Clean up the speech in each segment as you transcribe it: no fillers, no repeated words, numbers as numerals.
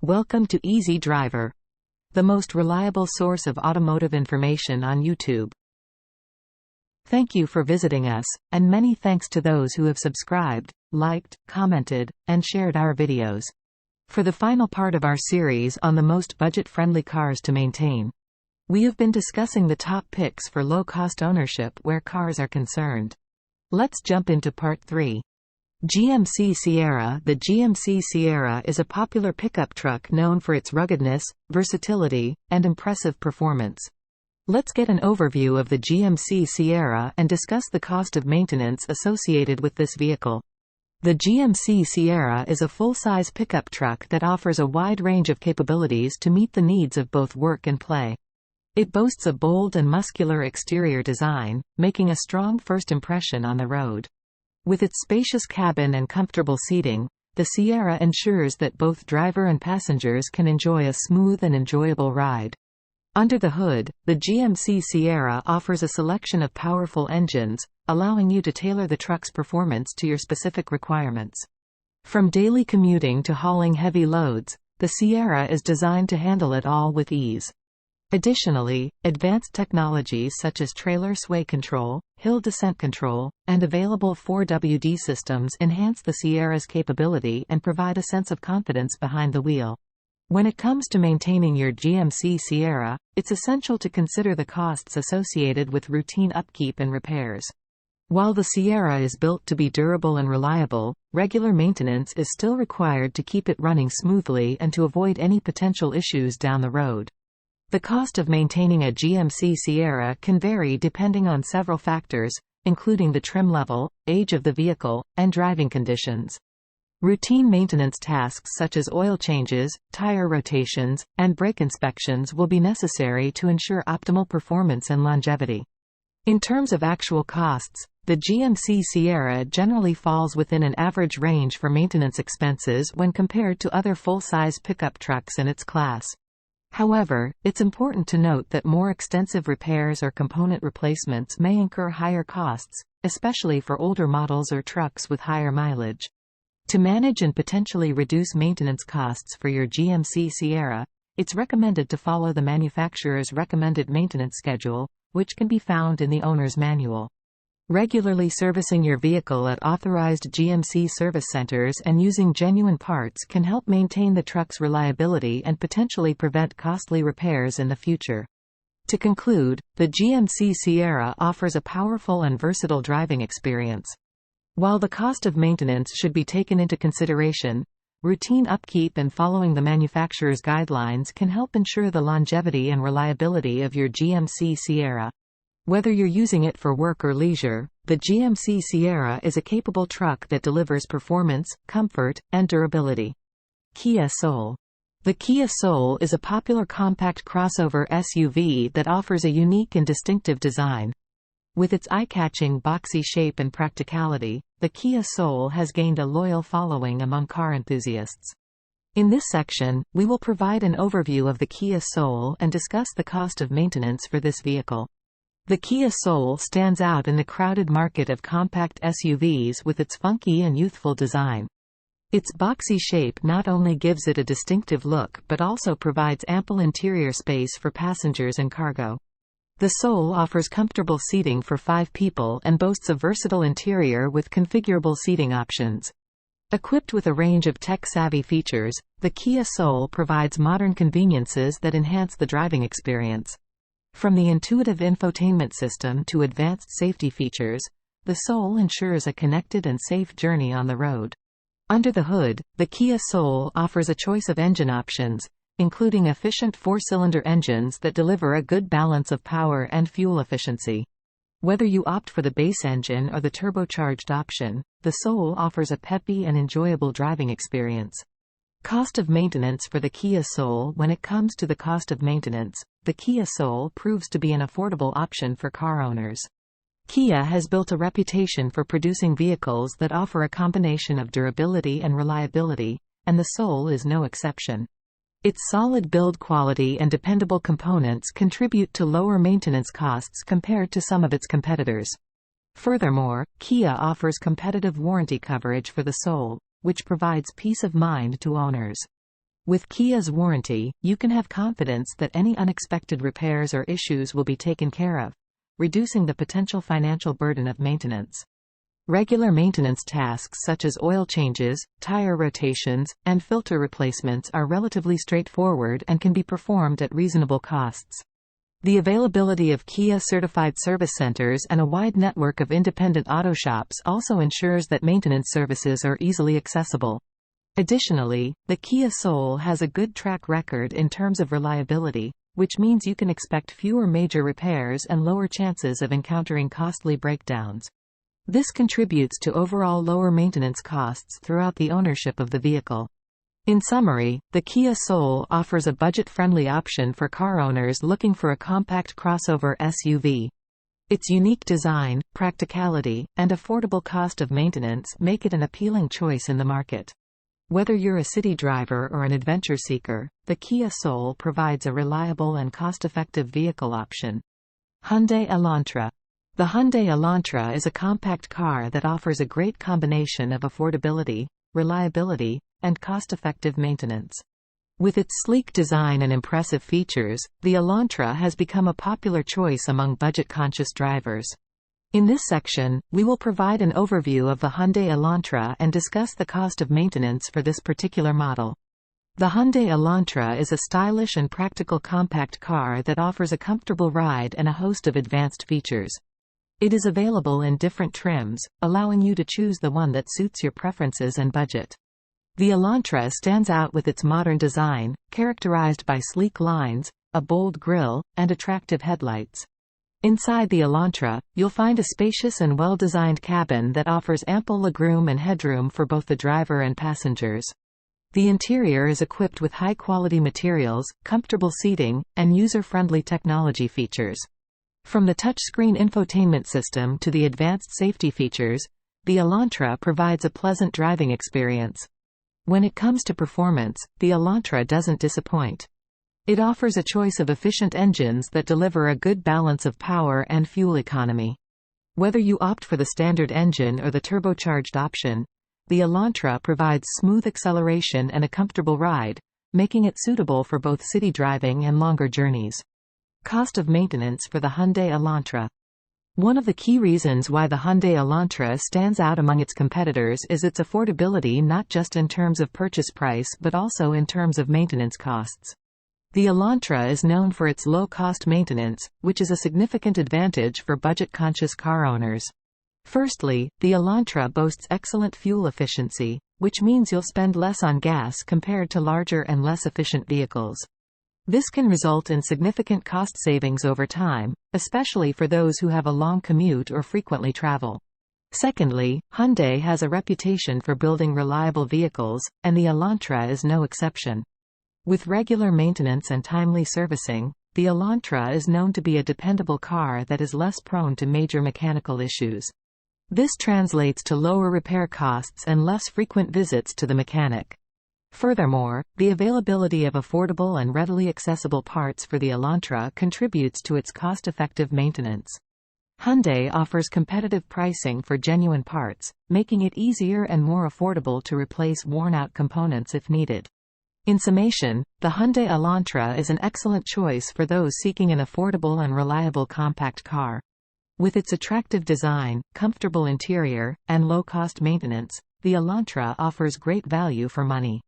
Welcome to Easy Driver, the most reliable source of automotive information on YouTube. Thank you for visiting us, and many thanks to those who have subscribed, liked, commented, and shared our videos. For the final part of our series on the most budget-friendly cars to maintain, we have been discussing the top picks for low-cost ownership where cars are concerned. Let's jump into part 3. GMC Sierra. The GMC Sierra is a popular pickup truck known for its ruggedness, versatility, and impressive performance. Let's get an overview of the GMC Sierra and discuss the cost of maintenance associated with this vehicle. The GMC Sierra is a full-size pickup truck that offers a wide range of capabilities to meet the needs of both work and play. It boasts a bold and muscular exterior design, making a strong first impression on the road. With its spacious cabin and comfortable seating, the Sierra ensures that both driver and passengers can enjoy a smooth and enjoyable ride. Under the hood, the GMC Sierra offers a selection of powerful engines, allowing you to tailor the truck's performance to your specific requirements. From daily commuting to hauling heavy loads, the Sierra is designed to handle it all with ease. Additionally, advanced technologies such as trailer sway control, hill descent control, and available 4WD systems enhance the Sierra's capability and provide a sense of confidence behind the wheel. When it comes to maintaining your GMC Sierra, it's essential to consider the costs associated with routine upkeep and repairs. While the Sierra is built to be durable and reliable, regular maintenance is still required to keep it running smoothly and to avoid any potential issues down the road. The cost of maintaining a GMC Sierra can vary depending on several factors, including the trim level, age of the vehicle, and driving conditions. Routine maintenance tasks such as oil changes, tire rotations, and brake inspections will be necessary to ensure optimal performance and longevity. In terms of actual costs, the GMC Sierra generally falls within an average range for maintenance expenses when compared to other full-size pickup trucks in its class. However, it's important to note that more extensive repairs or component replacements may incur higher costs, especially for older models or trucks with higher mileage. To manage and potentially reduce maintenance costs for your GMC Sierra, it's recommended to follow the manufacturer's recommended maintenance schedule, which can be found in the owner's manual. Regularly servicing your vehicle at authorized GMC service centers and using genuine parts can help maintain the truck's reliability and potentially prevent costly repairs in the future. To conclude, the GMC Sierra offers a powerful and versatile driving experience. While the cost of maintenance should be taken into consideration, routine upkeep and following the manufacturer's guidelines can help ensure the longevity and reliability of your GMC Sierra. Whether you're using it for work or leisure, the GMC Sierra is a capable truck that delivers performance, comfort, and durability. Kia Soul. The Kia Soul is a popular compact crossover SUV that offers a unique and distinctive design. With its eye-catching boxy shape and practicality, the Kia Soul has gained a loyal following among car enthusiasts. In this section, we will provide an overview of the Kia Soul and discuss the cost of maintenance for this vehicle. The Kia Soul stands out in the crowded market of compact SUVs with its funky and youthful design. Its boxy shape not only gives it a distinctive look but also provides ample interior space for passengers and cargo. The Soul offers comfortable seating for 5 people and boasts a versatile interior with configurable seating options. Equipped with a range of tech-savvy features, the Kia Soul provides modern conveniences that enhance the driving experience. From the intuitive infotainment system to advanced safety features, the Soul ensures a connected and safe journey on the road. Under the hood, the Kia Soul offers a choice of engine options, including efficient 4-cylinder engines that deliver a good balance of power and fuel efficiency. Whether you opt for the base engine or the turbocharged option, the Soul offers a peppy and enjoyable driving experience. Cost of maintenance for the Kia Soul. When it comes to the cost of maintenance, the Kia Soul proves to be an affordable option for car owners. Kia has built a reputation for producing vehicles that offer a combination of durability and reliability, and the Soul is no exception. Its solid build quality and dependable components contribute to lower maintenance costs compared to some of its competitors. Furthermore, Kia offers competitive warranty coverage for the Soul, which provides peace of mind to owners. With Kia's warranty, you can have confidence that any unexpected repairs or issues will be taken care of, reducing the potential financial burden of maintenance. Regular maintenance tasks such as oil changes, tire rotations, and filter replacements are relatively straightforward and can be performed at reasonable costs. The availability of Kia-certified service centers and a wide network of independent auto shops also ensures that maintenance services are easily accessible. Additionally, the Kia Soul has a good track record in terms of reliability, which means you can expect fewer major repairs and lower chances of encountering costly breakdowns. This contributes to overall lower maintenance costs throughout the ownership of the vehicle. In summary, the Kia Soul offers a budget-friendly option for car owners looking for a compact crossover SUV. Its unique design, practicality, and affordable cost of maintenance make it an appealing choice in the market. Whether you're a city driver or an adventure seeker, the Kia Soul provides a reliable and cost-effective vehicle option. Hyundai Elantra. The Hyundai Elantra is a compact car that offers a great combination of affordability, reliability, and cost-effective maintenance. With its sleek design and impressive features, the Elantra has become a popular choice among budget-conscious drivers. In this section, we will provide an overview of the Hyundai Elantra and discuss the cost of maintenance for this particular model. The Hyundai Elantra is a stylish and practical compact car that offers a comfortable ride and a host of advanced features. It is available in different trims, allowing you to choose the one that suits your preferences and budget. The Elantra stands out with its modern design, characterized by sleek lines, a bold grille, and attractive headlights. Inside the Elantra, you'll find a spacious and well-designed cabin that offers ample legroom and headroom for both the driver and passengers. The interior is equipped with high-quality materials, comfortable seating, and user-friendly technology features. From the touchscreen infotainment system to the advanced safety features, the Elantra provides a pleasant driving experience. When it comes to performance, the Elantra doesn't disappoint. It offers a choice of efficient engines that deliver a good balance of power and fuel economy. Whether you opt for the standard engine or the turbocharged option, the Elantra provides smooth acceleration and a comfortable ride, making it suitable for both city driving and longer journeys. Cost of maintenance for the Hyundai Elantra. One of the key reasons why the Hyundai Elantra stands out among its competitors is its affordability, not just in terms of purchase price but also in terms of maintenance costs. The Elantra is known for its low-cost maintenance, which is a significant advantage for budget-conscious car owners. Firstly, the Elantra boasts excellent fuel efficiency, which means you'll spend less on gas compared to larger and less efficient vehicles. This can result in significant cost savings over time, especially for those who have a long commute or frequently travel. Secondly, Hyundai has a reputation for building reliable vehicles, and the Elantra is no exception. With regular maintenance and timely servicing, the Elantra is known to be a dependable car that is less prone to major mechanical issues. This translates to lower repair costs and less frequent visits to the mechanic. Furthermore, the availability of affordable and readily accessible parts for the Elantra contributes to its cost-effective maintenance. Hyundai offers competitive pricing for genuine parts, making it easier and more affordable to replace worn-out components if needed. In summation, the Hyundai Elantra is an excellent choice for those seeking an affordable and reliable compact car. With its attractive design, comfortable interior, and low-cost maintenance, the Elantra offers great value for money.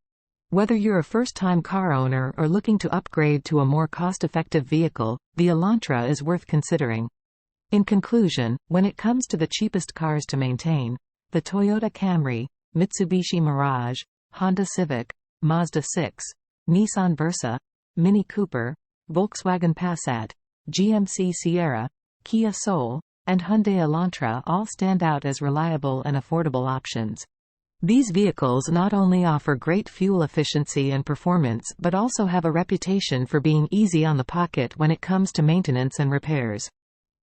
Whether you're a first-time car owner or looking to upgrade to a more cost-effective vehicle, the Elantra is worth considering. In conclusion, when it comes to the cheapest cars to maintain, the Toyota Camry, Mitsubishi Mirage, Honda Civic, Mazda 6, Nissan Versa, Mini Cooper, Volkswagen Passat, GMC Sierra, Kia Soul, and Hyundai Elantra all stand out as reliable and affordable options. These vehicles not only offer great fuel efficiency and performance but also have a reputation for being easy on the pocket when it comes to maintenance and repairs.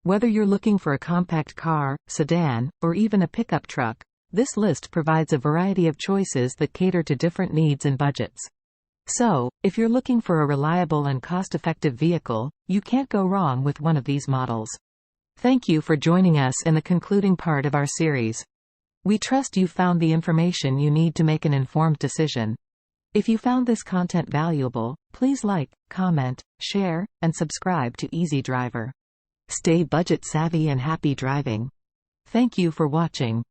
Whether you're looking for a compact car, sedan, or even a pickup truck, this list provides a variety of choices that cater to different needs and budgets. So, if you're looking for a reliable and cost-effective vehicle, you can't go wrong with one of these models. Thank you for joining us in the concluding part of our series. We trust you found the information you need to make an informed decision. If you found this content valuable, please like, comment, share, and subscribe to Easy Driver. Stay budget savvy and happy driving. Thank you for watching.